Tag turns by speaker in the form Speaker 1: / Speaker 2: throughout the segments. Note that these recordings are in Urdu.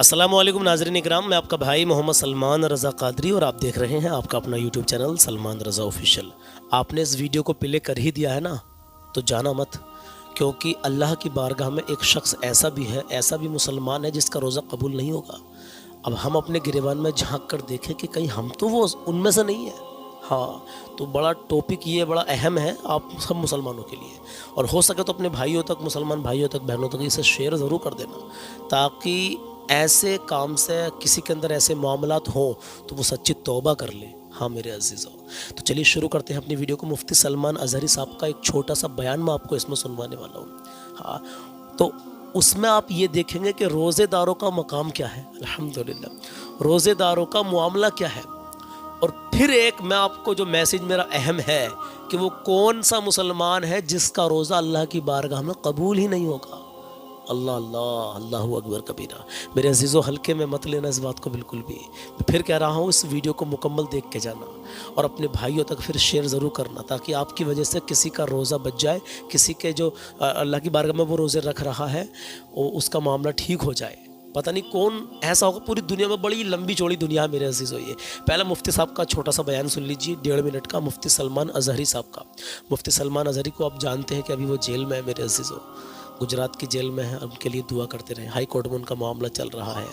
Speaker 1: السلام علیکم ناظرین اکرام، میں آپ کا بھائی محمد سلمان رضا قادری اور آپ دیکھ رہے ہیں آپ کا اپنا یوٹیوب چینل سلمان رضا آفیشیل۔ آپ نے اس ویڈیو کو پلے کر ہی دیا ہے نا، تو جانا مت، کیونکہ اللہ کی بارگاہ میں ایک شخص ایسا بھی ہے، ایسا بھی مسلمان ہے جس کا روزہ قبول نہیں ہوگا۔ اب ہم اپنے گریبان میں جھانک کر دیکھیں کہ کہیں ہم تو وہ ان میں سے نہیں ہیں۔ ہاں، تو بڑا ٹاپک یہ بڑا اہم ہے آپ سب مسلمانوں کے لیے، اور ہو سکے تو اپنے بھائیوں تک، مسلمان بھائیوں تک، بہنوں تک اسے شیئر ضرور کر دینا، تاکہ ایسے کام سے کسی کے اندر ایسے معاملات ہوں تو وہ سچی توبہ کر لے۔ ہاں میرے عزیزوں، تو چلیے شروع کرتے ہیں اپنی ویڈیو کو۔ مفتی سلمان اظہری صاحب کا ایک چھوٹا سا بیان میں آپ کو اس میں سنوانے والا ہوں۔ ہاں، تو اس میں آپ یہ دیکھیں گے کہ روزے داروں کا مقام کیا ہے، الحمدللہ روزے داروں کا معاملہ کیا ہے، اور پھر ایک میں آپ کو جو میسیج میرا اہم ہے کہ وہ کون سا مسلمان ہے جس کا روزہ اللہ کی بارگاہ میں قبول ہی نہیں ہوگا۔ اللہ اللہ، اللہ اکبر کبیرہ۔ میرے عزیزو، ہلکے میں مت لینا اس بات کو بالکل بھی۔ میں پھر کہہ رہا ہوں، اس ویڈیو کو مکمل دیکھ کے جانا اور اپنے بھائیوں تک پھر شیئر ضرور کرنا، تاکہ آپ کی وجہ سے کسی کا روزہ بچ جائے، کسی کے جو اللہ کی بارگاہ میں وہ روزے رکھ رہا ہے اس کا معاملہ ٹھیک ہو جائے۔ پتہ نہیں کون ایسا ہوگا، پوری دنیا میں بڑی لمبی چوڑی دنیا ہے میرے عزیزو۔ یہ پہلا مفتی صاحب کا چھوٹا سا بیان سن لیجیے، 1.5 منٹ کا، مفتی سلمان اظہری صاحب کا۔ مفتی سلمان اظہری کو آپ جانتے ہیں کہ ابھی وہ جیل میں ہے میرے عزیزو، گجرات کی جیل میں ہے۔ ان کے لیے دعا کرتے رہیں، ہائی کورٹ میں ان کا معاملہ چل رہا ہے۔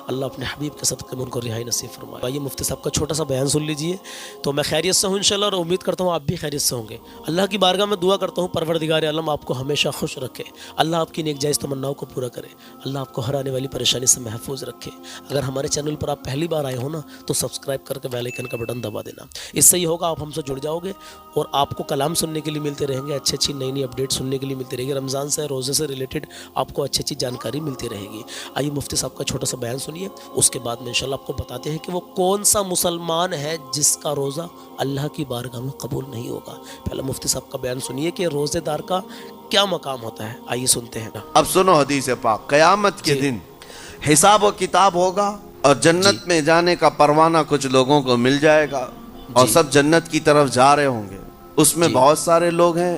Speaker 1: اللہ اپنے حبیب کے صدقے میں ان کو رہائی نصیب فرمائے۔ آئیے مفتی صاحب کا چھوٹا سا بیان سن لیجئے، تو میں خیریت سے ہوں انشاءاللہ، اور امید کرتا ہوں آپ بھی خیریت سے ہوں گے۔ اللہ کی بارگاہ میں دعا کرتا ہوں پروردگار عالم آپ کو ہمیشہ خوش رکھے، اللہ آپ کی نیک جائز تمناؤں کو پورا کرے، اللہ آپ کو ہر آنے والی پریشانی سے محفوظ رکھے۔ اگر ہمارے چینل پر آپ پہلی بار آئے ہو نا، تو سبسکرائب کر کے بیل آئیکن کا بٹن دبا دینا۔ اس سے یہ ہوگا آپ ہم سے جڑ جاؤ گے، اور آپ کو کلام سننے کے لیے ملتے رہیں گے، اچھی اچھی نئی نئی اپڈیٹ سننے کے لیے ملتی رہے گی، رمضان سے، روزے سے ریلیٹڈ آپ کو اچھی اچھی جانکاری ملتی رہے گی۔ آئیے مفتی صاحب کا چھوٹا سا بیان سنیے، اس کے بعد میں انشاءاللہ آپ کو بتاتے ہیں کہ وہ کون سا مسلمان ہے جس کا روزہ اللہ کی بارگاہ میں قبول نہیں ہوگا۔ پہلے مفتی صاحب کا بیان سنیے کہ روزے دار کا کیا مقام ہوتا ہے، آئیے سنتے ہیں۔
Speaker 2: اب سنو حدیث پاک، قیامت کے دن حساب و کتاب ہوگا، اور جنت میں جانے کا پروانہ کچھ لوگوں کو مل جائے گا، اور سب جنت کی طرف جا رہے ہوں گے۔ اس میں بہت سارے لوگ ہیں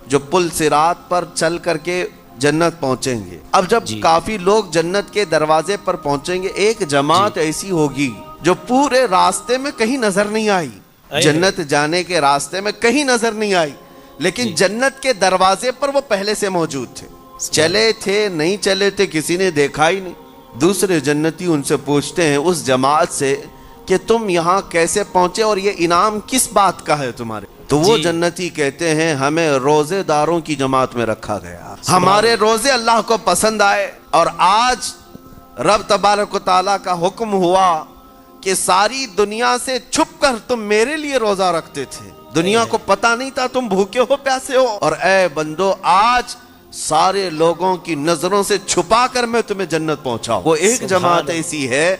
Speaker 2: جو پل صراط پر چل کر کے جنت پہنچیں گے۔ اب جب کافی لوگ جنت کے دروازے پر پہنچیں گے، ایک جماعت ایسی ہوگی جو پورے راستے میں کہیں نظر نہیں آئی، جنت جانے کے راستے میں کہیں نظر نہیں آئی، لیکن جنت کے دروازے پر وہ پہلے سے موجود تھے، چلے تھے نہیں چلے تھے کسی نے دیکھا ہی نہیں۔ دوسرے جنتی ان سے پوچھتے ہیں اس جماعت سے کہ تم یہاں کیسے پہنچے، اور یہ انعام کس بات کا ہے تمہارے؟ تو وہ جنتی کہتے ہیں ہمیں روزے داروں کی جماعت میں رکھا گیا، ہمارے روزے اللہ کو پسند آئے، اور آج رب تبارک و تعالیٰ کا حکم ہوا کہ ساری دنیا سے چھپ کر تم میرے لیے روزہ رکھتے تھے، دنیا کو پتہ نہیں تھا تم بھوکے ہو پیاسے ہو، اور اے بندو آج سارے لوگوں کی نظروں سے چھپا کر میں تمہیں جنت پہنچاؤں۔ وہ ایک جماعت ایسی ہے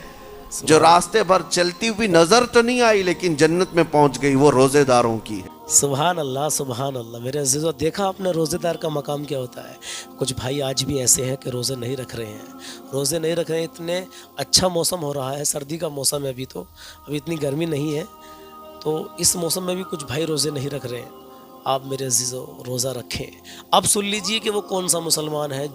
Speaker 2: جو راستے بھر چلتی ہوئی نظر تو نہیں آئی لیکن جنت میں پہنچ گئی، وہ روزے داروں کی ہے۔
Speaker 1: سبحان اللہ، سبحان اللہ۔ میرے عزیزو، دیکھا آپ نے روزے دار کا مقام کیا ہوتا ہے۔ کچھ بھائی آج بھی ایسے ہیں کہ روزے نہیں رکھ رہے ہیں، روزے نہیں رکھ رہے ہیں۔ اتنے اچھا موسم ہو رہا ہے، سردی کا موسم ہے، ابھی اتنی گرمی نہیں ہے، تو اس موسم میں بھی کچھ بھائی روزے نہیں رکھ رہے ہیں۔ آپ میرے عزیزو روزہ رکھیں۔ اب سن لیجئے کہ وہ کون سا مسلمان ہے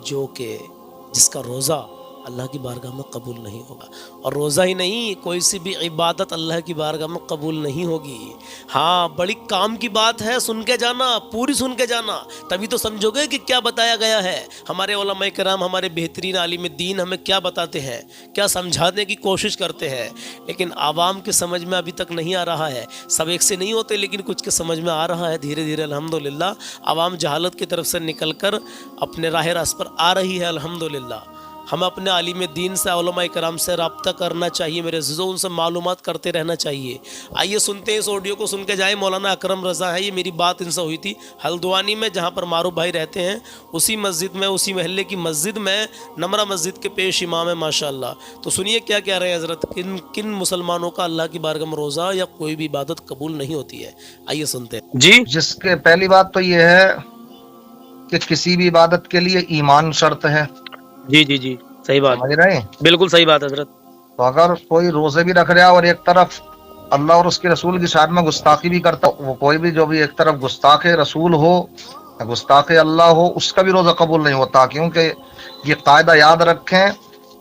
Speaker 1: جس کا روزہ اللہ کی بارگاہ میں قبول نہیں ہوگا، اور روزہ ہی نہیں، کوئی سی بھی عبادت اللہ کی بارگاہ میں قبول نہیں ہوگی۔ ہاں، بڑی کام کی بات ہے، سن کے جانا، پوری سن کے جانا، تبھی تو سمجھو گے کہ کیا بتایا گیا ہے۔ ہمارے علماء کرام، ہمارے بہترین عالم دین ہمیں کیا بتاتے ہیں، کیا سمجھانے کی کوشش کرتے ہیں، لیکن عوام کے سمجھ میں ابھی تک نہیں آ رہا ہے۔ سب ایک سے نہیں ہوتے، لیکن کچھ کے سمجھ میں آ رہا ہے دھیرے دھیرے، الحمدللہ۔ عوام جہالت کی طرف سے نکل کر اپنے راہ راست پر آ رہی ہے، الحمدللہ۔ ہمیں اپنے عالم دین سے، علماء کرام سے رابطہ کرنا چاہیے میرے عزیزوں، ان سے معلومات کرتے رہنا چاہیے۔ آئیے سنتے ہیں، اس آڈیو کو سن کے جائیں۔ مولانا اکرم رضا ہے، یہ میری بات ان سے ہوئی تھی ہلدوانی میں، جہاں پر معروف بھائی رہتے ہیں، اسی مسجد میں، اسی محلے کی مسجد میں، نمرہ مسجد کے پیش امام ہے ماشاءاللہ۔ تو سنیے کیا کہہ رہے ہیں حضرت، کن مسلمانوں کا اللہ کی بارگاہ میں روزہ یا کوئی بھی عبادت قبول نہیں ہوتی ہے۔ آئیے سنتے ہیں جی۔
Speaker 3: جس کے پہلی بات تو یہ ہے کہ کسی بھی عبادت کے لیے ایمان شرط ہے۔
Speaker 1: جی جی جی، صحیح بات،
Speaker 3: سمجھ رہے ہیں؟
Speaker 1: بالکل صحیح بات حضرت۔
Speaker 3: تو اگر کوئی روزے بھی رکھ رہا اور ایک طرف اللہ اور اس کے رسول کی شان میں گستاخی بھی کرتا، وہ کوئی بھی جو بھی ایک طرف گستاخ رسول ہو گستاخ اللہ ہو، اس کا بھی روزہ قبول نہیں ہوتا، کیونکہ یہ قاعدہ یاد رکھیں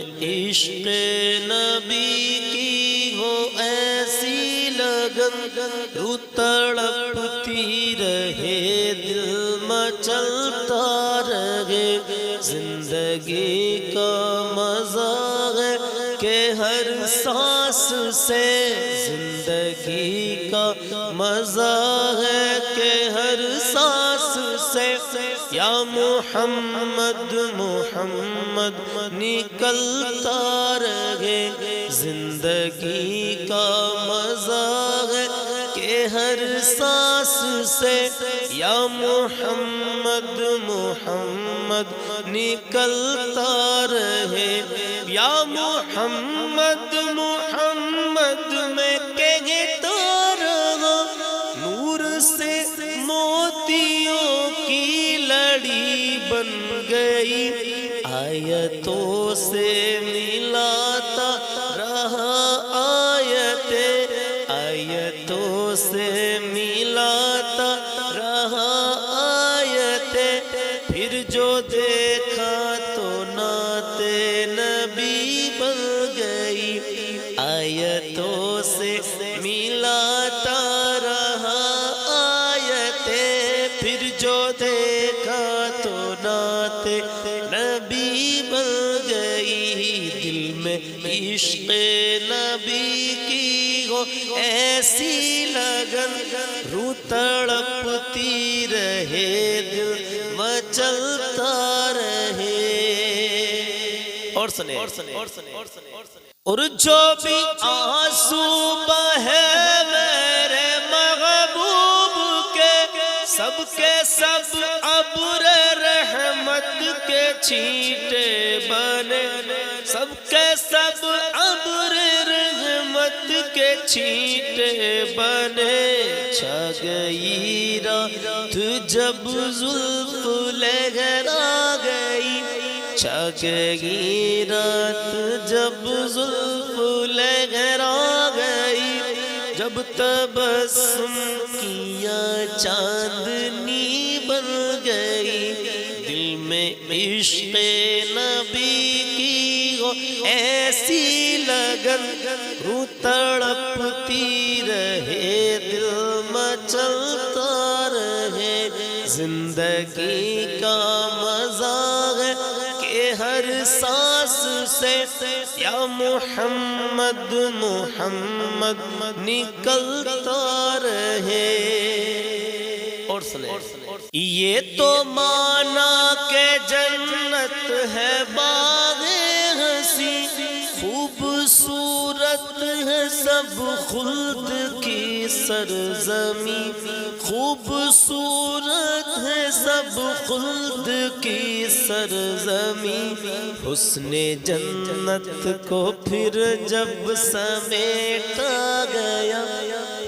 Speaker 1: میں عشق نبی کی ہو ایسی لگن، روح تڑپتی رہے دل مچلتا رہے، زندگی کا مزہ ہے کہ ہر سانس سے، زندگی کا مزہ ہے کہ ہر سانس سے، یا محمد محمد نکلتا رہے، زندگی کا مزہ ہے کہ ہر سانس سے، یا محمد محمد نکلتا رہے، یا محمد محمد میں کہتا رہا، نور سے موتیوں کی لڑی بن گئی، آیتوں سے ملاتا رہا آیتیں، آیتوں سے ملاتا رہا آیتیں، پھر جو دیکھا تو نعت نبی بن گئی، آیتوں سے ملاتا رہا آیتیں، پھر جو دیکھا تو نعت نبی بن گئی، دل میں عشق نبی کی ہو ایسی لگن، روح تڑپتی رہے دل مچلتا رہے۔ اور سنے اور جو بھی آنسو بہے میرے محبوب کے، سب کے سب ابر رحمت کے چھینٹے بنے، سب کے سب ابر رحمت کے چھینٹے بنے، چھا گئی رات جب زلف لہرا گئی، چھا گئی رات جب زلف لہرا گئی، جب تبسم کیا چاندنی بن گئی، دل میں عشق نبی کی ہو ایسی لگن، روح تڑپتی رہے دل مچلتا رہے، زندگی کا مزہ ہے کہ ہر سانس سے، یا محمد محمد نکلتا رہے۔ اور سنے یہ تو مانا کہ جنت ہے باغ ہنسی، خوبصورت ہے سب خلد کی سرزمین، خوبصورت ہے سب خلد کی سرزمین، حسن جنت کو پھر جب سمیٹا گیا،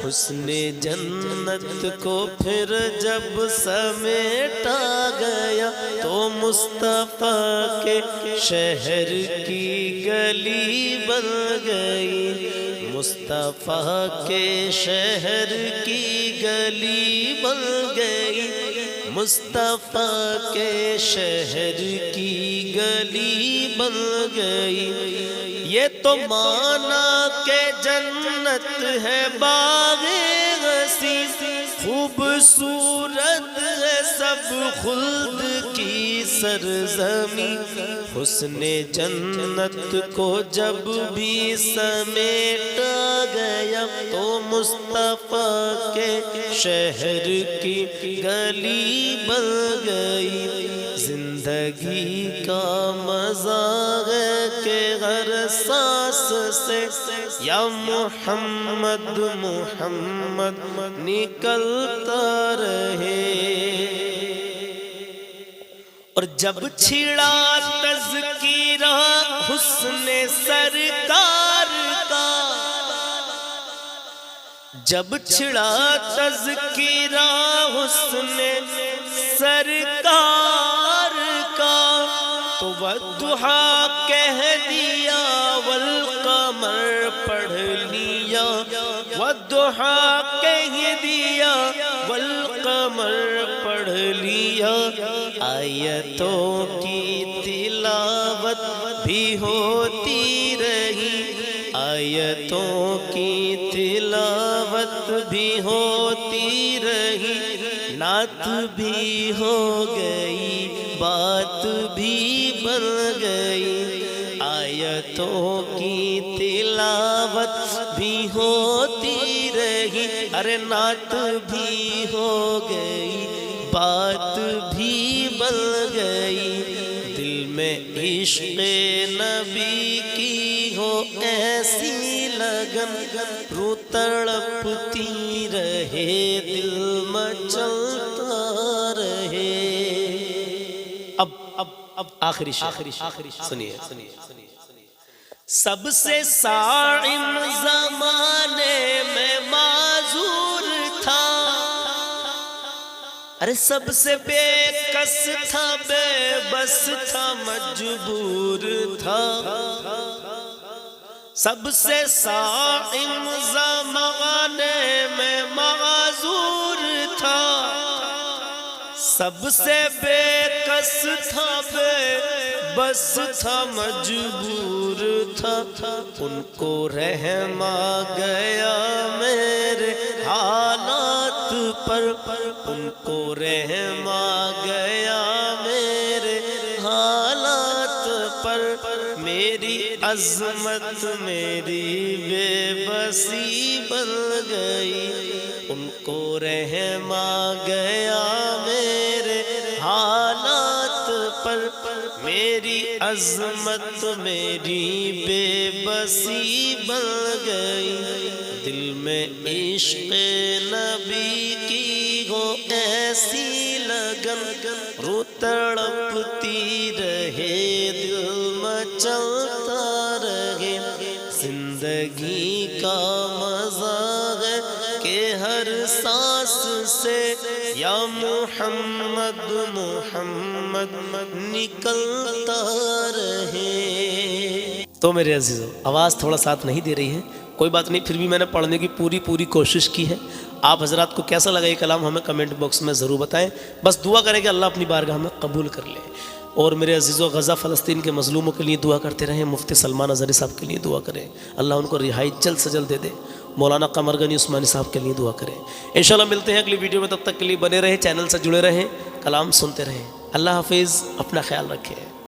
Speaker 1: حسن جنت کو پھر جب سمیٹا گیا، تو مصطفیٰ کے شہر کی گلی بن گئی، مصطفیٰ کے شہر کی گلی بن گئی، مصطفیٰ کے شہر کی گلی بن گئی، یہ تو مانا کہ جنت ہے باغ وسیع، خوبصورت ہے سب خلد کی سرزمین، حسن جنت کو جب بھی سمیٹا گیا، تو مصطفیٰ کے شہر کی گلی بن گئی، زندگی کا مزہ ہے کہ ہر سانس سے، یا محمد محمد نکلتا رہے۔ اور جب چھڑا تذکیرہ حسن سرکار کا، جب چھڑا تذکیرہ حسن سرکار کا، تو والضحیٰ کہہ دیا والقمر پڑھ لیا، والضحیٰ کہہ دیا والقمر پڑھ لیا، آیتوں کی تلاوت بھی ہوتی رہی، آیتوں کی تلاوت بھی ہوتی رہی، نعت بھی ہو گئی، بات بھی بن گئی، آیتوں کی تلاوت بھی ہوتی رہی، ارے نعت بھی ہو گئی، بات بھی بن گئی، دل میں عشق نبی کی ہو ایسی لگن، روح تڑپتی رہے، دل مچلتا رہے۔ اب آخری سنیے، سب سے صائم زمانے میں معذور تھا، ارے سب سے بے کس تھا، بے بس تھا، مجبور تھا، سب سے صائم زمانے میں معذور تھا، سب سے بے کس تھا، بے بس تھا، مجبور تھا، ان کو رحم آ گیا میرے حالات پر، ان کو رحم آ گیا میرے حالات پر، میری عظمت میری بے بسی بن گئی، ان کو رحم آ گیا میرے حالات پر، میری عظمت میری بے بسی بن گئی، دل میں عشق نبی کی ہو ایسی لگن، روح تڑپتی رہے، دل مچلتا رہے، زندگی کا مزہ ہے کہ ہر سانس سے یا محمد محمد نکلتا رہے۔ تو میرے عزیزو، آواز تھوڑا ساتھ نہیں دے رہی ہے، کوئی بات نہیں، پھر بھی میں نے پڑھنے کی پوری کوشش کی ہے۔ آپ حضرات کو کیسا لگا یہ کلام ہمیں کمنٹ باکس میں ضرور بتائیں، بس دعا کریں کہ اللہ اپنی بارگاہ میں قبول کر لے۔ اور میرے عزیزو، غزہ فلسطین کے مظلوموں کے لیے دعا کرتے رہیں، مفتی سلمان اظہری صاحب کے لیے دعا کریں، اللہ ان کو رہائی جلد سے جلد دے دے، مولانا قمر غنی عثمانی صاحب کے لیے دعا کریں۔ انشاءاللہ ملتے ہیں اگلی ویڈیو میں، تب تک کے لیے بنے رہیں، چینل سے جڑے رہیں، کلام سنتے رہیں۔ اللہ حافظ، اپنا خیال رکھیں۔